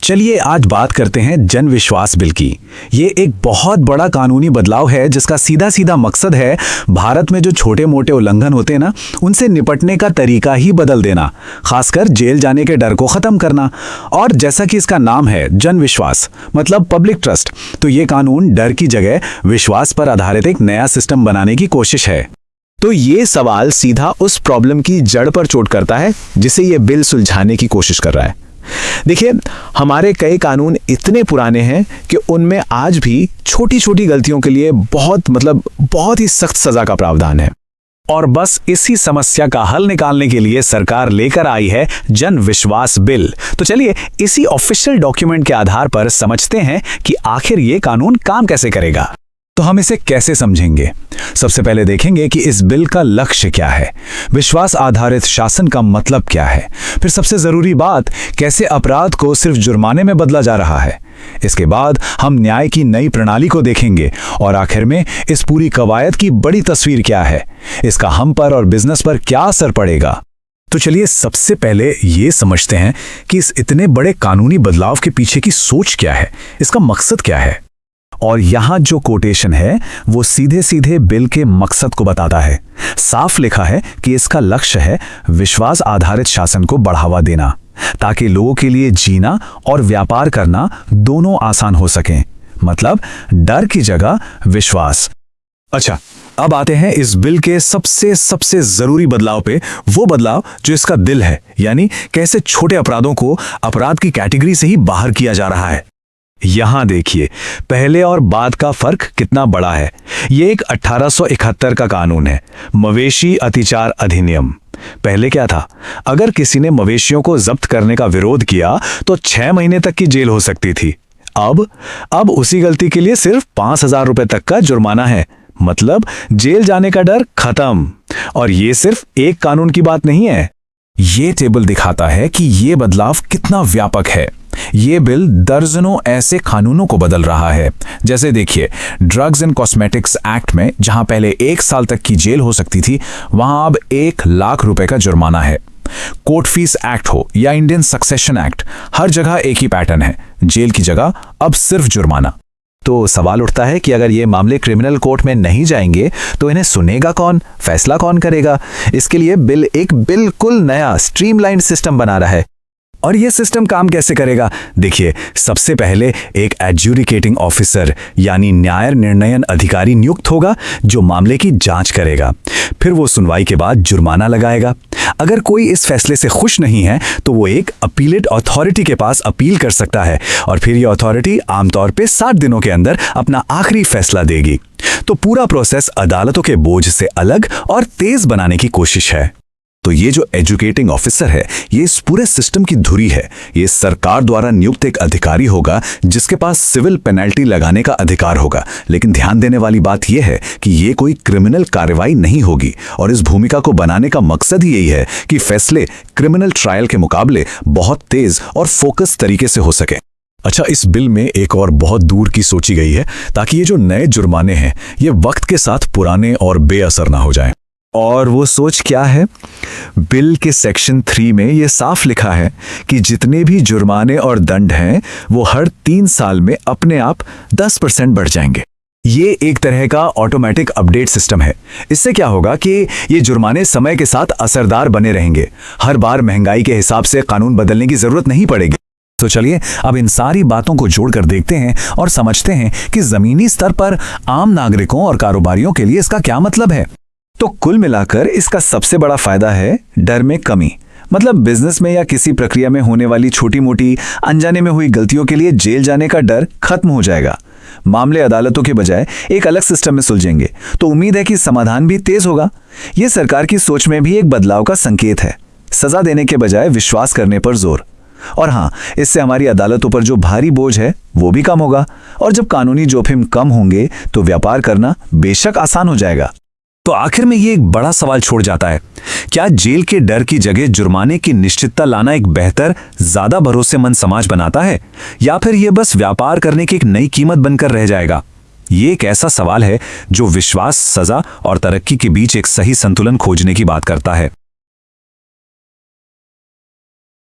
चलिए आज बात करते हैं जन विश्वास बिल की। ये एक बहुत बड़ा कानूनी बदलाव है जिसका सीधा सीधा मकसद है भारत में जो छोटे मोटे उल्लंघन होते हैं ना, उनसे निपटने का तरीका ही बदल देना, खासकर जेल जाने के डर को खत्म करना। और जैसा कि इसका नाम है जन विश्वास मतलब पब्लिक ट्रस्ट, तो ये कानून डर की जगह विश्वास पर आधारित एक नया सिस्टम बनाने की कोशिश है। तो ये सवाल सीधा उस प्रॉब्लम की जड़ पर चोट करता है जिसे ये बिल सुलझाने की कोशिश कर रहा है। देखिए, हमारे कई कानून इतने पुराने हैं कि उनमें आज भी छोटी छोटी गलतियों के लिए बहुत ही सख्त सजा का प्रावधान है। और बस इसी समस्या का हल निकालने के लिए सरकार लेकर आई है जन विश्वास बिल। तो चलिए इसी ऑफिशियल डॉक्यूमेंट के आधार पर समझते हैं कि आखिर ये कानून काम कैसे करेगा। तो हम इसे कैसे समझेंगे? सबसे पहले देखेंगे कि इस बिल का लक्ष्य क्या है, विश्वास आधारित शासन का मतलब क्या है, फिर सबसे जरूरी बात, कैसे अपराध को सिर्फ जुर्माने में बदला जा रहा है। इसके बाद हम न्याय की नई प्रणाली को देखेंगे और आखिर में इस पूरी कवायद की बड़ी तस्वीर क्या है, इसका हम पर और बिजनेस पर क्या असर पड़ेगा। तो चलिए सबसे पहले ये समझते हैं कि इस इतने बड़े कानूनी बदलाव के पीछे की सोच क्या है, इसका मकसद क्या है। और यहां जो कोटेशन है वो सीधे सीधे बिल के मकसद को बताता है। साफ लिखा है कि इसका लक्ष्य है विश्वास आधारित शासन को बढ़ावा देना, ताकि लोगों के लिए जीना और व्यापार करना दोनों आसान हो सकें। मतलब डर की जगह विश्वास। अच्छा, अब आते हैं इस बिल के सबसे जरूरी बदलाव पे, वो बदलाव जो इसका दिल है, यानी कैसे छोटे अपराधों को अपराध की कैटेगरी से ही बाहर किया जा रहा है। यहां देखिए पहले और बाद का फर्क कितना बड़ा है। यह एक 1871 का कानून है, मवेशी अतिचार अधिनियम। पहले क्या था, अगर किसी ने मवेशियों को जब्त करने का विरोध किया तो 6 महीने तक की जेल हो सकती थी। अब उसी गलती के लिए सिर्फ 5,000 रुपए तक का जुर्माना है। मतलब जेल जाने का डर खत्म। और ये सिर्फ एक कानून की बात नहीं है। ये टेबल दिखाता है कि ये बदलाव कितना व्यापक है। ये बिल दर्जनों ऐसे कानूनों को बदल रहा है। जैसे देखिए, ड्रग्स एंड कॉस्मेटिक्स एक्ट में जहां पहले 1 साल तक की जेल हो सकती थी, वहां अब 1 लाख रुपए का जुर्माना है। कोर्ट फीस एक्ट हो या इंडियन सक्सेशन एक्ट, हर जगह एक ही पैटर्न है, जेल की जगह अब सिर्फ जुर्माना। तो सवाल उठता है कि अगर ये मामले क्रिमिनल कोर्ट में नहीं जाएंगे तो इन्हें सुनेगा कौन, फैसला कौन करेगा? इसके लिए बिल एक बिल्कुल नया स्ट्रीमलाइंड सिस्टम बना रहा है। और यह सिस्टम काम कैसे करेगा? देखिए, सबसे पहले एक एडजुडिकेटिंग ऑफिसर यानी न्याय निर्णयन अधिकारी नियुक्त होगा जो मामले की जांच करेगा। फिर वो सुनवाई के बाद जुर्माना लगाएगा। अगर कोई इस फैसले से खुश नहीं है तो वो एक अपीलेट अथॉरिटी के पास अपील कर सकता है और फिर ये अथॉरिटी आमतौर पे 60 दिनों के अंदर अपना आखिरी फैसला देगी। तो पूरा प्रोसेस अदालतों के बोझ से अलग और तेज बनाने की कोशिश है। तो ये जो एजुकेटिंग ऑफिसर है, ये इस पूरे सिस्टम की धुरी है। ये सरकार द्वारा नियुक्त एक अधिकारी होगा जिसके पास सिविल पेनल्टी लगाने का अधिकार होगा। लेकिन ध्यान देने वाली बात यह है कि ये कोई क्रिमिनल कार्रवाई नहीं होगी और इस भूमिका को बनाने का मकसद ही यही है कि फैसले क्रिमिनल ट्रायल के मुकाबले बहुत तेज और फोकस तरीके से हो सके। अच्छा, इस बिल में एक और बहुत दूर की सोची गई है ताकि ये जो नए जुर्माने हैं ये वक्त के साथ पुराने और बेअसर ना हो जाएं। और वो सोच क्या है? बिल के सेक्शन 3 में ये साफ लिखा है कि जितने भी जुर्माने और दंड हैं वो हर 3 साल में अपने आप 10% बढ़ जाएंगे। ये एक तरह का ऑटोमेटिक अपडेट सिस्टम है। इससे क्या होगा कि ये जुर्माने समय के साथ असरदार बने रहेंगे। हर बार महंगाई के हिसाब से कानून बदलने की जरूरत नहीं पड़ेगी। तो चलिए अब इन सारी बातों को जोड़कर देखते हैं और समझते हैं कि जमीनी स्तर पर आम नागरिकों और कारोबारियों के लिए इसका क्या मतलब है। तो कुल मिलाकर इसका सबसे बड़ा फायदा है डर में कमी। मतलब बिजनेस में या किसी प्रक्रिया में होने वाली छोटी मोटी अनजाने में हुई गलतियों के लिए जेल जाने का डर खत्म हो जाएगा। मामले अदालतों के बजाय एक अलग सिस्टम में सुलझेंगे। तो उम्मीद है कि समाधान भी तेज होगा। यह सरकार की सोच में भी एक बदलाव का संकेत है। सजा देने के बजाय विश्वास करने पर जोर। और हाँ, इससे हमारी अदालतों पर जो भारी बोझ है वो भी कम होगा। और जब कानूनी जोखिम कम होंगे तो व्यापार करना बेशक आसान हो जाएगा। तो आखिर में ये एक बड़ा सवाल छोड़ जाता है, क्या जेल के डर की जगह जुर्माने की निश्चितता लाना एक बेहतर, ज्यादा भरोसेमंद समाज बनाता है, या फिर ये बस व्यापार करने की एक नई कीमत बनकर रह जाएगा? ये एक ऐसा सवाल है जो विश्वास, सजा और तरक्की के बीच एक सही संतुलन खोजने की बात करता है।